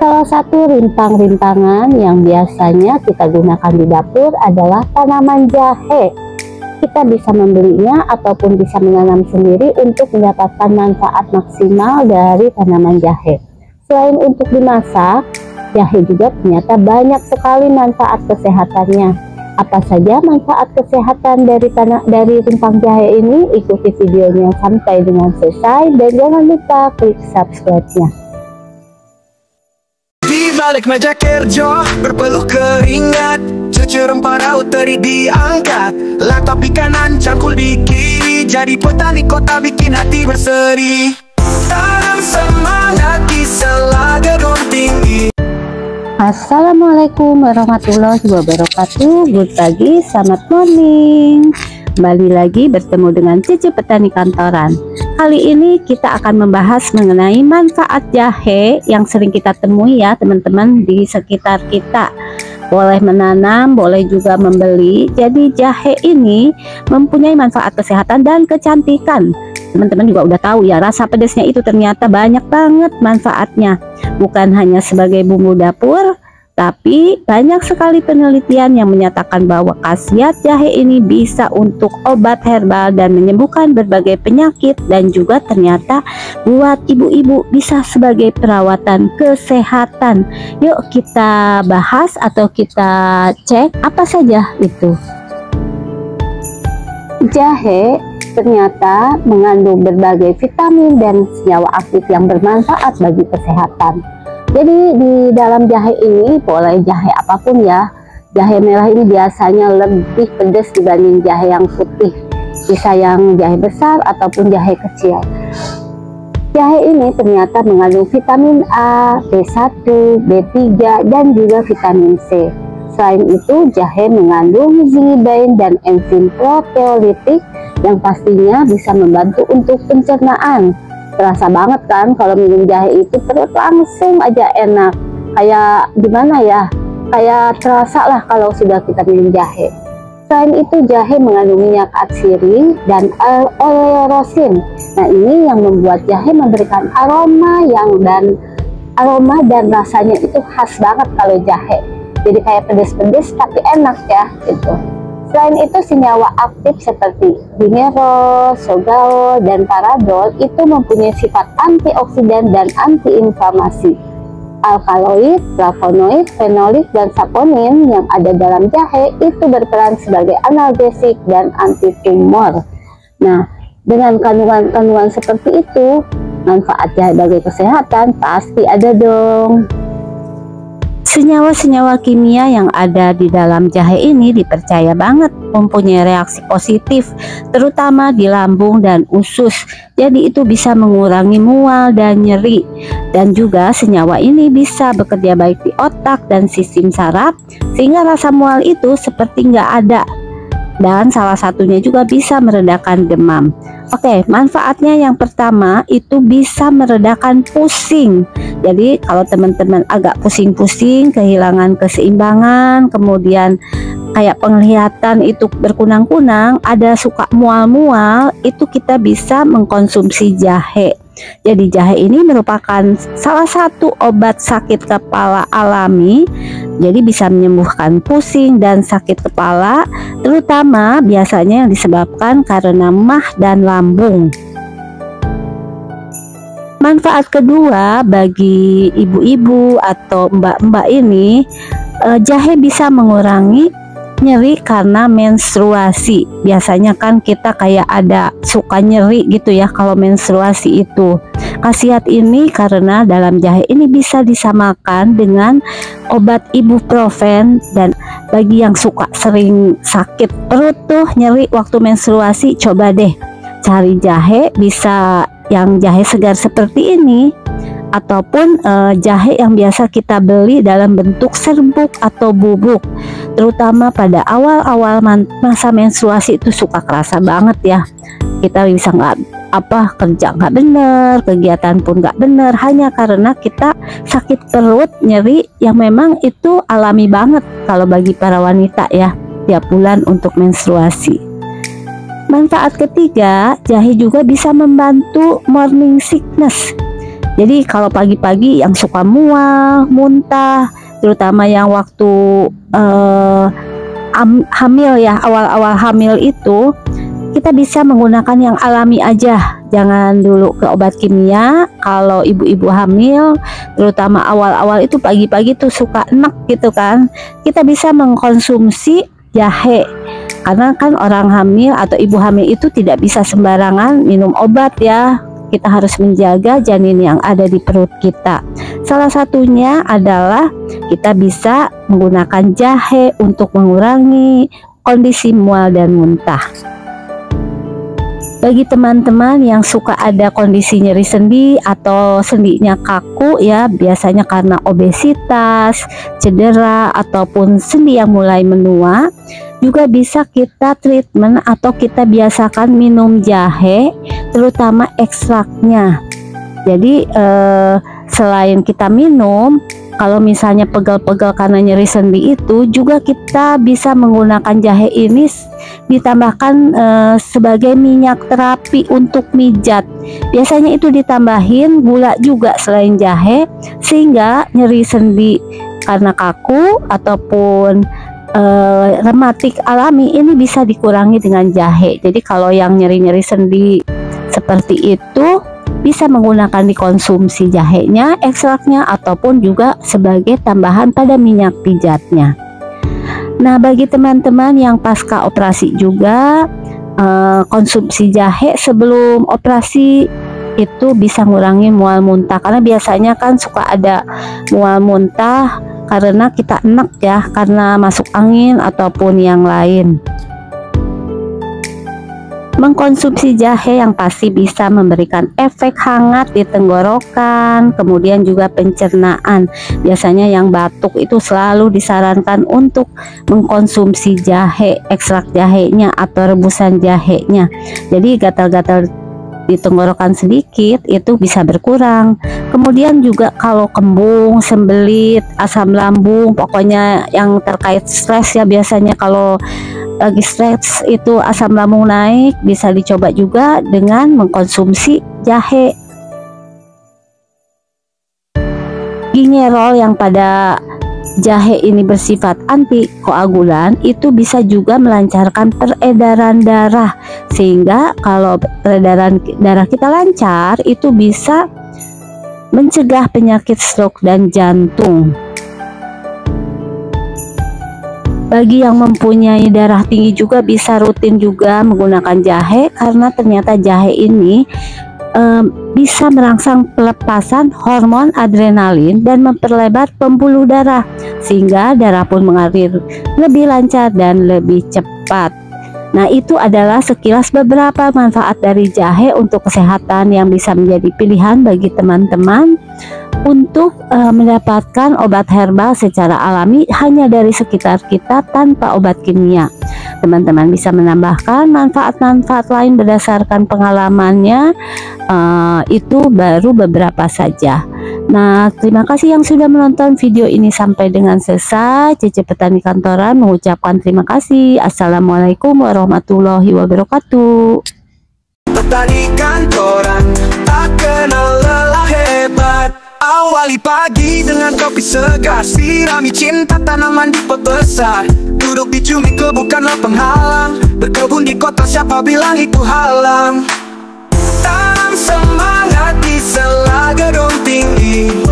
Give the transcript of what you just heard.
Salah satu rimpang-rimpangan yang biasanya kita gunakan di dapur adalah tanaman jahe. Kita bisa membelinya ataupun bisa menanam sendiri untuk mendapatkan manfaat maksimal dari tanaman jahe. Selain untuk dimasak, jahe juga ternyata banyak sekali manfaat kesehatannya. Apa saja manfaat kesehatan dari rimpang jahe ini? Ikuti videonya sampai dengan selesai dan jangan lupa klik subscribe-nya. Di balik meja kerja berpeluh keringat, cucu rempah raut teri diangkat, laptop di kanan cangkul di kiri, jadi petani kota bikin hati berseri. Tanam semangat di sela gedung tinggi. Assalamualaikum warahmatullahi wabarakatuh. Good pagi, selamat morning. Kembali lagi bertemu dengan Cici Petani Kantoran. Kali ini kita akan membahas mengenai manfaat jahe yang sering kita temui ya teman-teman di sekitar kita. Boleh menanam, boleh juga membeli. Jadi jahe ini mempunyai manfaat kesehatan dan kecantikan. Teman-teman juga udah tahu ya, rasa pedasnya itu ternyata banyak banget manfaatnya. Bukan hanya sebagai bumbu dapur, tapi banyak sekali penelitian yang menyatakan bahwa khasiat jahe ini bisa untuk obat herbal dan menyembuhkan berbagai penyakit, dan juga ternyata buat ibu-ibu bisa sebagai perawatan kesehatan. Yuk kita bahas atau kita cek apa saja itu. Jahe ternyata mengandung berbagai vitamin dan senyawa aktif yang bermanfaat bagi kesehatan. Jadi di dalam jahe ini, boleh jahe apapun ya, jahe merah ini biasanya lebih pedas dibanding jahe yang putih, bisa yang jahe besar ataupun jahe kecil. Jahe ini ternyata mengandung vitamin A, B1, B3, dan juga vitamin C. Selain itu, jahe mengandung zingibein dan enzim proteolitik yang pastinya bisa membantu untuk pencernaan. Terasa banget kan kalau minum jahe itu perut langsung aja enak. Kayak gimana ya? Kayak terasa lah kalau sudah kita minum jahe. Selain itu, jahe mengandung minyak atsiri dan oleosin. Nah, ini yang membuat jahe memberikan aroma dan rasanya itu khas banget kalau jahe. Jadi kayak pedes-pedes tapi enak ya gitu. Selain itu, senyawa aktif seperti gingerol, sogal, dan paradol itu mempunyai sifat antioksidan dan antiinflamasi. Alkaloid, flavonoid, fenolik, dan saponin yang ada dalam jahe itu berperan sebagai analgesik dan antitumor. Nah, dengan kandungan-kandungan seperti itu, manfaat jahe bagi kesehatan pasti ada dong. Senyawa-senyawa kimia yang ada di dalam jahe ini dipercaya banget mempunyai reaksi positif, terutama di lambung dan usus. Jadi itu bisa mengurangi mual dan nyeri. Dan juga senyawa ini bisa bekerja baik di otak dan sistem saraf, sehingga rasa mual itu seperti nggak ada. Dan salah satunya juga bisa meredakan demam. Oke, manfaatnya yang pertama itu bisa meredakan pusing. Jadi kalau teman-teman agak pusing-pusing, kehilangan keseimbangan, kemudian kayak penglihatan itu berkunang-kunang, ada suka mual-mual, itu kita bisa mengkonsumsi jahe. Jadi jahe ini merupakan salah satu obat sakit kepala alami. Jadi bisa menyembuhkan pusing dan sakit kepala, terutama biasanya yang disebabkan karena mah dan lambung. Manfaat kedua bagi ibu-ibu atau mbak-mbak ini, jahe bisa mengurangi nyeri karena menstruasi. Biasanya kan kita kayak ada suka nyeri gitu ya kalau menstruasi itu. Khasiat ini karena dalam jahe ini bisa disamakan dengan obat ibuprofen, dan bagi yang suka sering sakit perut tuh, nyeri waktu menstruasi, coba deh cari jahe, bisa yang jahe segar seperti ini ataupun jahe yang biasa kita beli dalam bentuk serbuk atau bubuk. Terutama pada awal-awal masa menstruasi itu suka kerasa banget ya, kita bisa kerja nggak bener, kegiatan pun nggak bener, hanya karena kita sakit perut, nyeri yang memang itu alami banget kalau bagi para wanita ya, tiap bulan untuk menstruasi. Manfaat ketiga, jahe juga bisa membantu morning sickness. Jadi kalau pagi-pagi yang suka mual, muntah, terutama yang waktu hamil ya, awal-awal hamil itu, kita bisa menggunakan yang alami aja, jangan dulu ke obat kimia. Kalau ibu-ibu hamil, terutama awal-awal itu pagi-pagi tuh suka enek gitu kan, kita bisa mengkonsumsi jahe. Karena kan orang hamil atau ibu hamil itu tidak bisa sembarangan minum obat ya. Kita harus menjaga janin yang ada di perut kita. Salah satunya adalah kita bisa menggunakan jahe untuk mengurangi kondisi mual dan muntah. Bagi teman-teman yang suka ada kondisi nyeri sendi atau sendinya kaku ya, biasanya karena obesitas, cedera, ataupun sendi yang mulai menua, juga bisa kita treatment atau kita biasakan minum jahe, terutama ekstraknya. Jadi selain kita minum, kalau misalnya pegal-pegal karena nyeri sendi itu, juga kita bisa menggunakan jahe ini ditambahkan sebagai minyak terapi untuk mijat. Biasanya itu ditambahin gula juga selain jahe, sehingga nyeri sendi karena kaku ataupun rematik alami ini bisa dikurangi dengan jahe. Jadi kalau yang nyeri-nyeri sendi seperti itu, bisa menggunakan dikonsumsi jahenya, ekstraknya, ataupun juga sebagai tambahan pada minyak pijatnya. Nah, bagi teman-teman yang pasca operasi juga, konsumsi jahe sebelum operasi itu bisa ngurangi mual muntah, karena biasanya kan suka ada mual muntah karena kita enek ya, karena masuk angin ataupun yang lain. Mengkonsumsi jahe yang pasti bisa memberikan efek hangat di tenggorokan, kemudian juga pencernaan. Biasanya yang batuk itu selalu disarankan untuk mengkonsumsi jahe, ekstrak jahenya atau rebusan jahenya. Jadi gatal-gatal di tenggorokan sedikit itu bisa berkurang. Kemudian juga kalau kembung, sembelit, asam lambung, pokoknya yang terkait stres ya, biasanya kalau lagi stres itu asam lambung naik, bisa dicoba juga dengan mengkonsumsi jahe. Gingerol yang pada jahe ini bersifat antikoagulan, itu bisa juga melancarkan peredaran darah, sehingga kalau peredaran darah kita lancar, itu bisa mencegah penyakit stroke dan jantung. Bagi yang mempunyai darah tinggi juga bisa rutin juga menggunakan jahe, karena ternyata jahe ini bisa merangsang pelepasan hormon adrenalin dan memperlebar pembuluh darah, sehingga darah pun mengalir lebih lancar dan lebih cepat. Nah, itu adalah sekilas beberapa manfaat dari jahe untuk kesehatan yang bisa menjadi pilihan bagi teman-teman untuk mendapatkan obat herbal secara alami hanya dari sekitar kita tanpa obat kimia. Teman-teman bisa menambahkan manfaat-manfaat lain berdasarkan pengalamannya, itu baru beberapa saja. Nah, terima kasih yang sudah menonton video ini sampai dengan selesai. Cece Petani Kantoran mengucapkan terima kasih. Assalamualaikum warahmatullahi wabarakatuh. Petani Kantoran tak kenal lelah hebat. Awali pagi dengan kopi segar, sirami cinta tanaman di pot besar. Duduk di cumi bukanlah penghalang, berkebun di kota siapa bilang itu halang. Tanam semangat di sela gedung tinggi,